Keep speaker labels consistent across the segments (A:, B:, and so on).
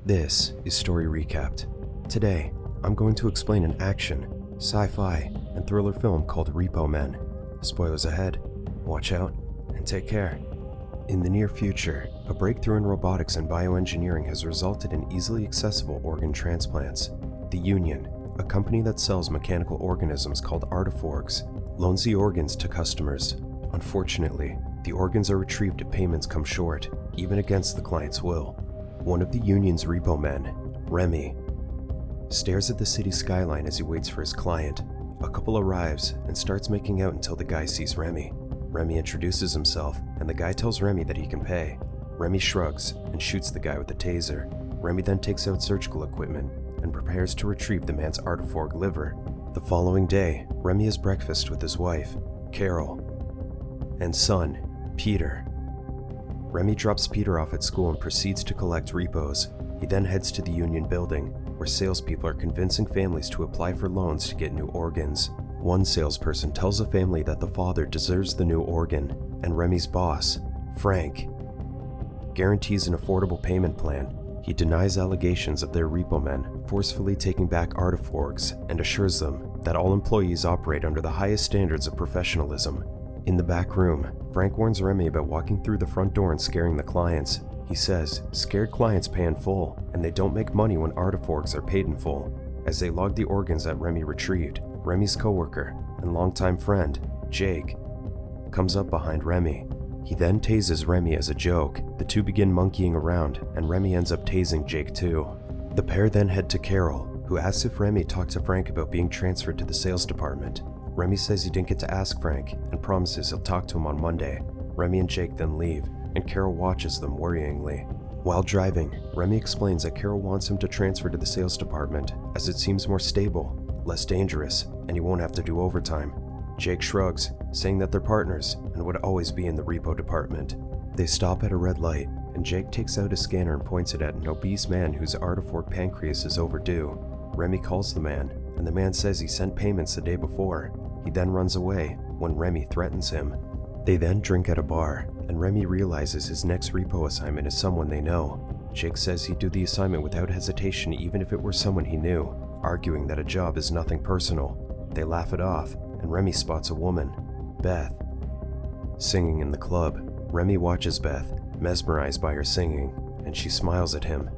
A: This is Story Recapped. Today, I'm going to explain an action, sci-fi, and thriller film called Repo Men. Spoilers ahead. Watch out, and take care. In the near future, a breakthrough in robotics and bioengineering has resulted in easily accessible organ transplants. The Union, a company that sells mechanical organisms called Artiforgs, loans the organs to customers. Unfortunately, the organs are retrieved if payments come short, even against the client's will. One of the Union's repo men, Remy, stares at the city skyline as he waits for his client. A couple arrives and starts making out until the guy sees Remy. Remy introduces himself, and the guy tells Remy that he can pay. Remy shrugs and shoots the guy with a taser. Remy then takes out surgical equipment and prepares to retrieve the man's Artiforg liver. The following day, Remy has breakfast with his wife, Carol, and son, Peter. Remy drops Peter off at school and proceeds to collect repos. He then heads to the Union building, where salespeople are convincing families to apply for loans to get new organs. One salesperson tells a family that the father deserves the new organ, and Remy's boss, Frank, guarantees an affordable payment plan. He denies allegations of their repo men forcefully taking back Artiforgs and assures them that all employees operate under the highest standards of professionalism. In the back room, Frank warns Remy about walking through the front door and scaring the clients. He says scared clients pay in full, and they don't make money when Artiforgs are paid in full. As they log the organs that Remy retrieved, Remy's coworker and longtime friend, Jake, comes up behind Remy. He then tases Remy as a joke. The two begin monkeying around, and Remy ends up tasing Jake too. The pair then head to Carol, who asks if Remy talked to Frank about being transferred to the sales department. Remy says he didn't get to ask Frank and promises he'll talk to him on Monday. Remy and Jake then leave, and Carol watches them worryingly. While driving, Remy explains that Carol wants him to transfer to the sales department as it seems more stable, less dangerous, and he won't have to do overtime. Jake shrugs, saying that they're partners and would always be in the repo department. They stop at a red light, and Jake takes out a scanner and points it at an obese man whose Artiforg pancreas is overdue. Remy calls the man, and the man says he sent payments the day before. He then runs away when Remy threatens him. They then drink at a bar, and Remy realizes his next repo assignment is someone they know. Jake says he'd do the assignment without hesitation even if it were someone he knew, arguing that a job is nothing personal. They laugh it off, and Remy spots a woman, Beth, singing in the club. Remy watches Beth, mesmerized by her singing, and she smiles at him.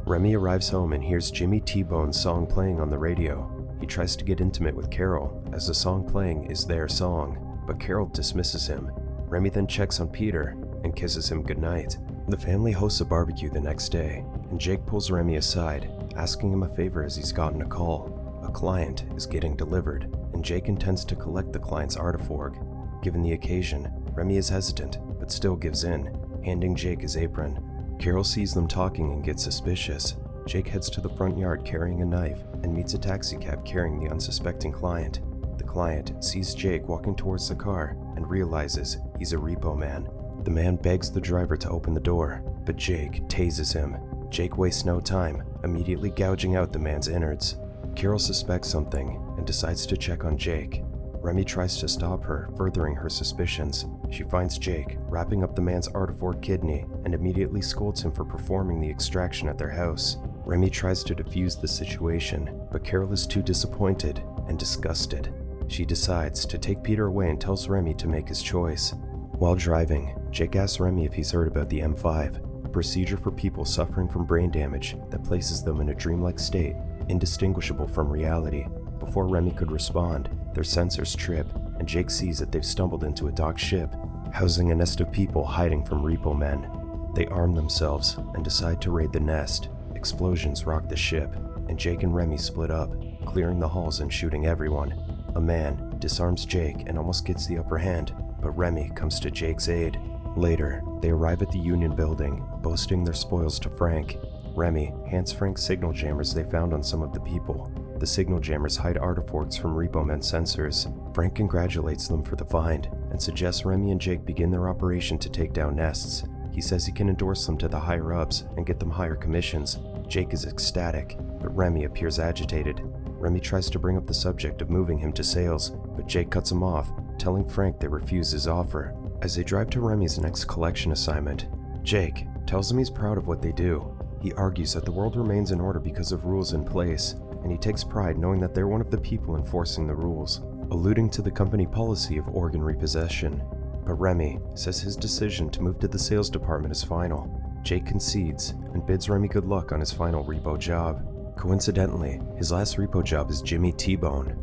A: Remy arrives home and hears Jimmy T-Bone's song playing on the radio. He tries to get intimate with Carol, as the song playing is their song, but Carol dismisses him. Remy then checks on Peter and kisses him goodnight. The family hosts a barbecue the next day, and Jake pulls Remy aside, asking him a favor as he's gotten a call. A client is getting delivered, and Jake intends to collect the client's Artiforg. Given the occasion, Remy is hesitant, but still gives in, handing Jake his apron. Carol sees them talking and gets suspicious. Jake heads to the front yard carrying a knife and meets a taxicab carrying the unsuspecting client. The client sees Jake walking towards the car and realizes he's a repo man. The man begs the driver to open the door, but Jake tases him. Jake wastes no time, immediately gouging out the man's innards. Carol suspects something and decides to check on Jake. Remy tries to stop her, furthering her suspicions. She finds Jake wrapping up the man's Artiforg kidney and immediately scolds him for performing the extraction at their house. Remy tries to defuse the situation, but Carol is too disappointed and disgusted. She decides to take Peter away and tells Remy to make his choice. While driving, Jake asks Remy if he's heard about the M5, a procedure for people suffering from brain damage that places them in a dreamlike state, indistinguishable from reality. Before Remy could respond, their sensors trip, and Jake sees that they've stumbled into a docked ship, housing a nest of people hiding from repo men. They arm themselves and decide to raid the nest. Explosions rock the ship, and Jake and Remy split up, clearing the halls and shooting everyone. A man disarms Jake and almost gets the upper hand, but Remy comes to Jake's aid. Later, they arrive at the Union building, boasting their spoils to Frank. Remy hands Frank signal jammers they found on some of the people. The signal jammers hide Artiforgs from repo men's sensors. Frank congratulates them for the find and suggests Remy and Jake begin their operation to take down nests. He says he can endorse them to the higher-ups and get them higher commissions. Jake is ecstatic, but Remy appears agitated. Remy tries to bring up the subject of moving him to sales, but Jake cuts him off, telling Frank they refuse his offer. As they drive to Remy's next collection assignment, Jake tells him he's proud of what they do. He argues that the world remains in order because of rules in place, and he takes pride knowing that they're one of the people enforcing the rules, alluding to the company policy of organ repossession. But Remy says his decision to move to the sales department is final. Jake concedes and bids Remy good luck on his final repo job. Coincidentally, his last repo job is Jimmy T-Bone.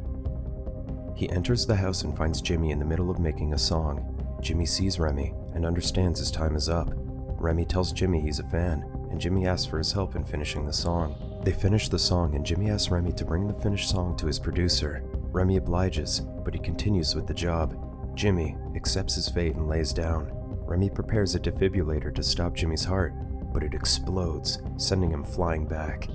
A: He enters the house and finds Jimmy in the middle of making a song. Jimmy sees Remy and understands his time is up. Remy tells Jimmy he's a fan, and Jimmy asks for his help in finishing the song. They finish the song and Jimmy asks Remy to bring the finished song to his producer. Remy obliges, but he continues with the job. Jimmy accepts his fate and lays down. Remy prepares a defibrillator to stop Jimmy's heart, but it explodes, sending him flying back.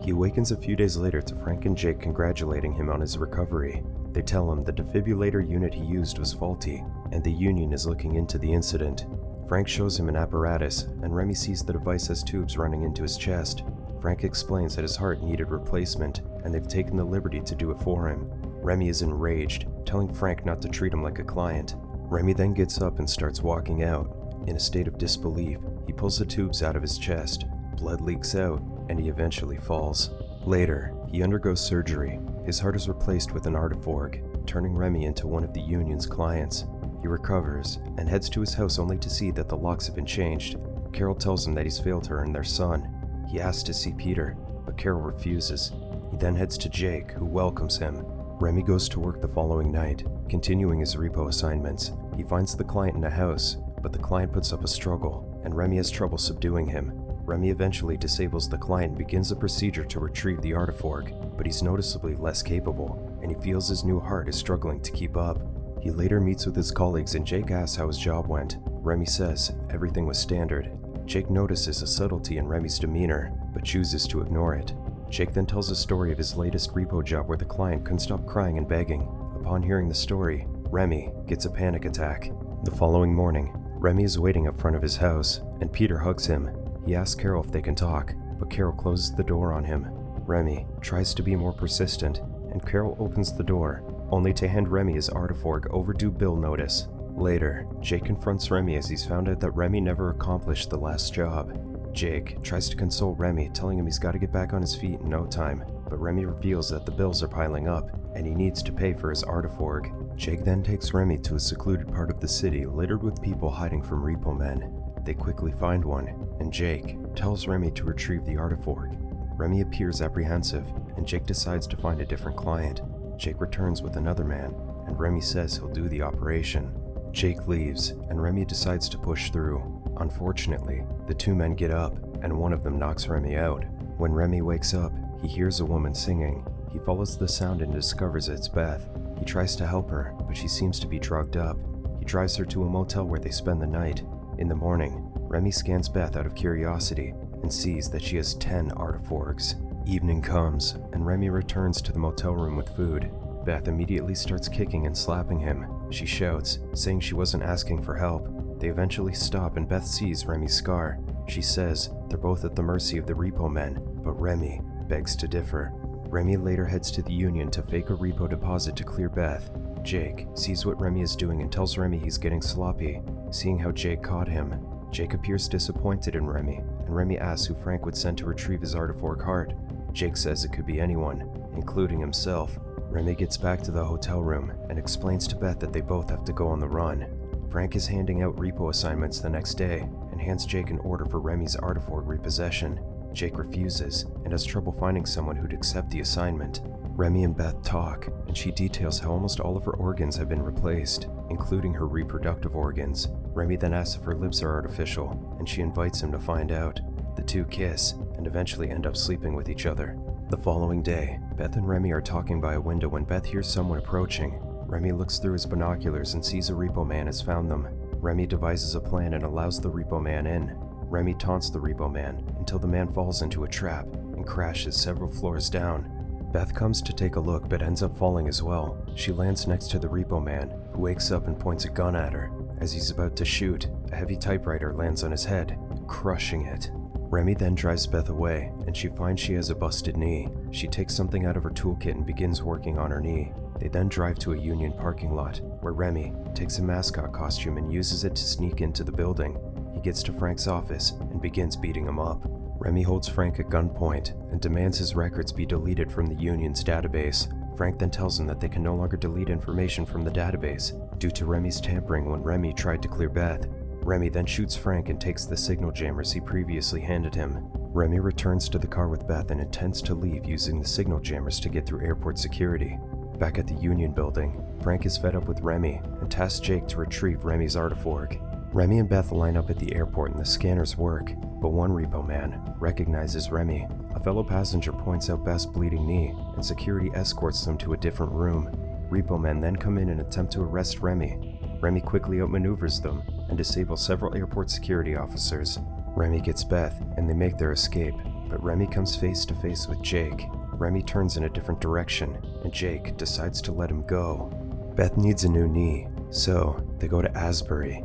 A: He awakens a few days later to Frank and Jake congratulating him on his recovery. They tell him the defibrillator unit he used was faulty, and the union is looking into the incident. Frank shows him an apparatus, and Remy sees the device has tubes running into his chest. Frank explains that his heart needed replacement, and they've taken the liberty to do it for him. Remy is enraged, telling Frank not to treat him like a client. Remy then gets up and starts walking out. In a state of disbelief, he pulls the tubes out of his chest. Blood leaks out, and he eventually falls. Later, he undergoes surgery. His heart is replaced with an Artiforg, turning Remy into one of the union's clients. He recovers and heads to his house only to see that the locks have been changed. Carol tells him that he's failed her and their son. He asks to see Peter, but Carol refuses. He then heads to Jake, who welcomes him. Remy goes to work the following night, continuing his repo assignments. He finds the client in a house, but the client puts up a struggle, and Remy has trouble subduing him. Remy eventually disables the client and begins a procedure to retrieve the Artiforg, but he's noticeably less capable, and he feels his new heart is struggling to keep up. He later meets with his colleagues and Jake asks how his job went. Remy says everything was standard. Jake notices a subtlety in Remy's demeanor, but chooses to ignore it. Jake then tells a story of his latest repo job where the client couldn't stop crying and begging. Upon hearing the story, Remy gets a panic attack. The following morning, Remy is waiting up front of his house, and Peter hugs him. He asks Carol if they can talk, but Carol closes the door on him. Remy tries to be more persistent, and Carol opens the door, only to hand Remy his Artiforg overdue bill notice. Later, Jake confronts Remy as he's found out that Remy never accomplished the last job. Jake tries to console Remy, telling him he's got to get back on his feet in no time, but Remy reveals that the bills are piling up, and he needs to pay for his Artiforg. Jake then takes Remy to a secluded part of the city littered with people hiding from repo men. They quickly find one, and Jake tells Remy to retrieve the Artiforg. Remy appears apprehensive, and Jake decides to find a different client. Jake returns with another man, and Remy says he'll do the operation. Jake leaves, and Remy decides to push through. Unfortunately, the two men get up, and one of them knocks Remy out. When Remy wakes up, he hears a woman singing. He follows the sound and discovers it's Beth. He tries to help her, but she seems to be drugged up. He drives her to a motel where they spend the night. In the morning, Remy scans Beth out of curiosity and sees that she has 10 Artiforgs. Evening comes, and Remy returns to the motel room with food. Beth immediately starts kicking and slapping him. She shouts, saying she wasn't asking for help. They eventually stop and Beth sees Remy's scar. She says they're both at the mercy of the repo men, but Remy begs to differ. Remy later heads to the union to fake a repo deposit to clear Beth. Jake sees what Remy is doing and tells Remy he's getting sloppy. Seeing how Jake caught him, Jake appears disappointed in Remy, and Remy asks who Frank would send to retrieve his Artiforg heart. Jake says it could be anyone, including himself. Remy gets back to the hotel room and explains to Beth that they both have to go on the run. Frank is handing out repo assignments the next day and hands Jake an order for Remy's Artiforg repossession. Jake refuses and has trouble finding someone who'd accept the assignment. Remy and Beth talk, and she details how almost all of her organs have been replaced, including her reproductive organs. Remy then asks if her lips are artificial, and she invites him to find out. The two kiss, and eventually end up sleeping with each other. The following day, Beth and Remy are talking by a window when Beth hears someone approaching. Remy looks through his binoculars and sees a repo man has found them. Remy devises a plan and allows the repo man in. Remy taunts the repo man until the man falls into a trap and crashes several floors down. Beth comes to take a look but ends up falling as well. She lands next to the repo man, who wakes up and points a gun at her. As he's about to shoot, a heavy typewriter lands on his head, crushing it. Remy then drives Beth away, and she finds she has a busted knee. She takes something out of her toolkit and begins working on her knee. They then drive to a union parking lot, where Remy takes a mascot costume and uses it to sneak into the building. He gets to Frank's office and begins beating him up. Remy holds Frank at gunpoint and demands his records be deleted from the Union's database. Frank then tells him that they can no longer delete information from the database due to Remy's tampering when Remy tried to clear Beth. Remy then shoots Frank and takes the signal jammers he previously handed him. Remy returns to the car with Beth and intends to leave using the signal jammers to get through airport security. Back at the Union building, Frank is fed up with Remy and tasks Jake to retrieve Remy's artiforg. Remy and Beth line up at the airport and the scanners work, but one repo man recognizes Remy. A fellow passenger points out Beth's bleeding knee, and security escorts them to a different room. Repo men then come in and attempt to arrest Remy. Remy quickly outmaneuvers them and disables several airport security officers. Remy gets Beth and they make their escape, but Remy comes face to face with Jake. Remy turns in a different direction, and Jake decides to let him go. Beth needs a new knee, so they go to Asbury.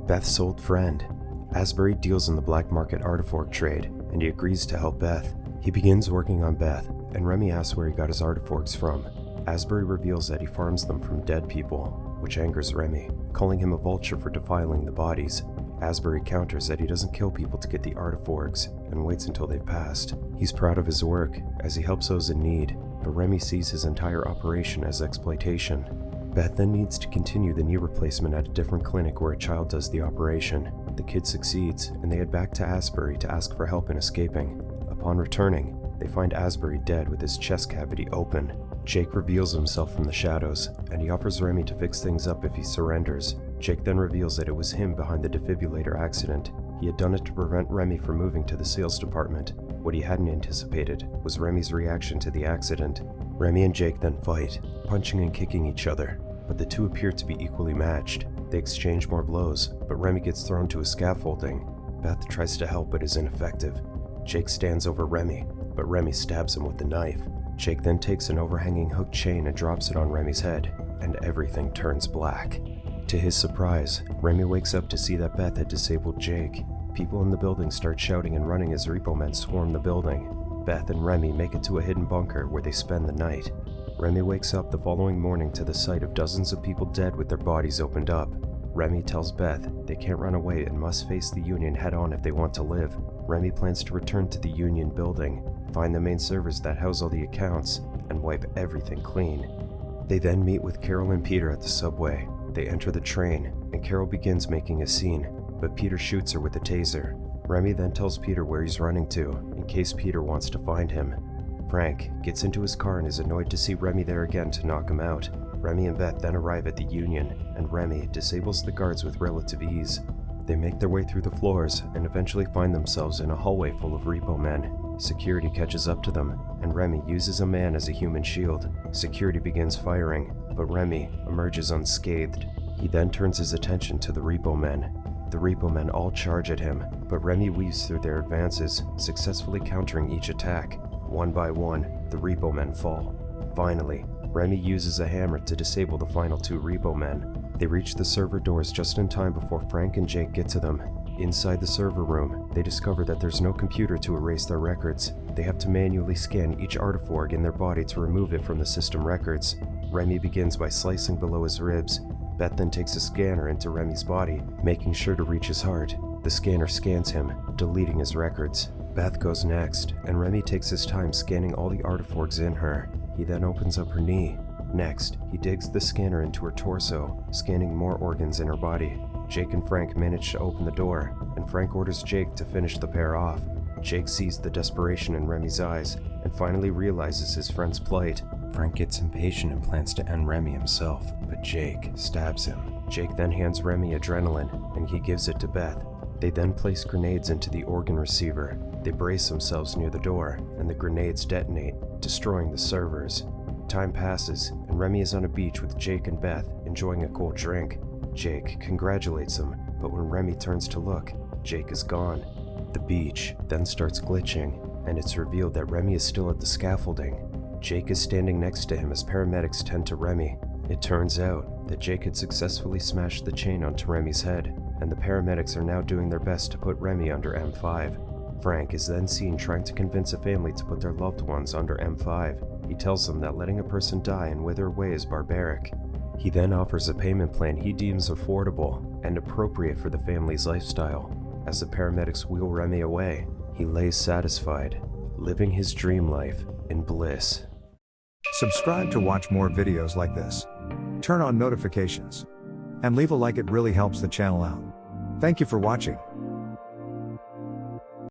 A: Beth's old friend. Asbury deals in the black market artiforg trade, and he agrees to help Beth. He begins working on Beth, and Remy asks where he got his artiforgs from. Asbury reveals that he farms them from dead people, which angers Remy, calling him a vulture for defiling the bodies. Asbury counters that he doesn't kill people to get the artiforgs, and waits until they've passed. He's proud of his work, as he helps those in need, but Remy sees his entire operation as exploitation. Beth then needs to continue the knee replacement at a different clinic where a child does the operation. The kid succeeds, and they head back to Asbury to ask for help in escaping. Upon returning, they find Asbury dead with his chest cavity open. Jake reveals himself from the shadows, and he offers Remy to fix things up if he surrenders. Jake then reveals that it was him behind the defibrillator accident. He had done it to prevent Remy from moving to the sales department. What he hadn't anticipated was Remy's reaction to the accident. Remy and Jake then fight, punching and kicking each other, but the two appear to be equally matched. They exchange more blows, but Remy gets thrown to a scaffolding. Beth tries to help but is ineffective. Jake stands over Remy, but Remy stabs him with the knife. Jake then takes an overhanging hook chain and drops it on Remy's head, and everything turns black. To his surprise, Remy wakes up to see that Beth had disabled Jake. People in the building start shouting and running as repo men swarm the building. Beth and Remy make it to a hidden bunker where they spend the night. Remy wakes up the following morning to the sight of dozens of people dead with their bodies opened up. Remy tells Beth they can't run away and must face the Union head-on if they want to live. Remy plans to return to the Union building, find the main servers that house all the accounts, and wipe everything clean. They then meet with Carol and Peter at the subway. They enter the train, and Carol begins making a scene, but Peter shoots her with a taser. Remy then tells Peter where he's running to, in case Peter wants to find him. Frank gets into his car and is annoyed to see Remy there again to knock him out. Remy and Beth then arrive at the Union, and Remy disables the guards with relative ease. They make their way through the floors and eventually find themselves in a hallway full of repo men. Security catches up to them, and Remy uses a man as a human shield. Security begins firing, but Remy emerges unscathed. He then turns his attention to the repo men. The repo men all charge at him, but Remy weaves through their advances, successfully countering each attack. One by one, the repo men fall. Finally, Remy uses a hammer to disable the final two repo men. They reach the server doors just in time before Frank and Jake get to them. Inside the server room, they discover that there's no computer to erase their records. They have to manually scan each artiforg in their body to remove it from the system records. Remy begins by slicing below his ribs. Beth then takes a scanner into Remy's body, making sure to reach his heart. The scanner scans him, deleting his records. Beth goes next, and Remy takes his time scanning all the artiforgs in her. He then opens up her knee. Next, he digs the scanner into her torso, scanning more organs in her body. Jake and Frank manage to open the door, and Frank orders Jake to finish the pair off. Jake sees the desperation in Remy's eyes, and finally realizes his friend's plight. Frank gets impatient and plans to end Remy himself, but Jake stabs him. Jake then hands Remy adrenaline, and he gives it to Beth. They then place grenades into the organ receiver. They brace themselves near the door, and the grenades detonate, destroying the servers. Time passes, and Remy is on a beach with Jake and Beth, enjoying a cold drink. Jake congratulates him, but when Remy turns to look, Jake is gone. The beach then starts glitching, and it's revealed that Remy is still at the scaffolding. Jake is standing next to him as paramedics tend to Remy. It turns out that Jake had successfully smashed the chain onto Remy's head, and the paramedics are now doing their best to put Remy under M5. Frank is then seen trying to convince a family to put their loved ones under M5. He tells them that letting a person die and wither away is barbaric. He then offers a payment plan he deems affordable and appropriate for the family's lifestyle. As the paramedics wheel Remy away, he he lays satisfied, living his dream life in bliss.
B: Subscribe to watch more videos like this. Turn on notifications. And leave a like, it really helps the channel out. Thank you for watching.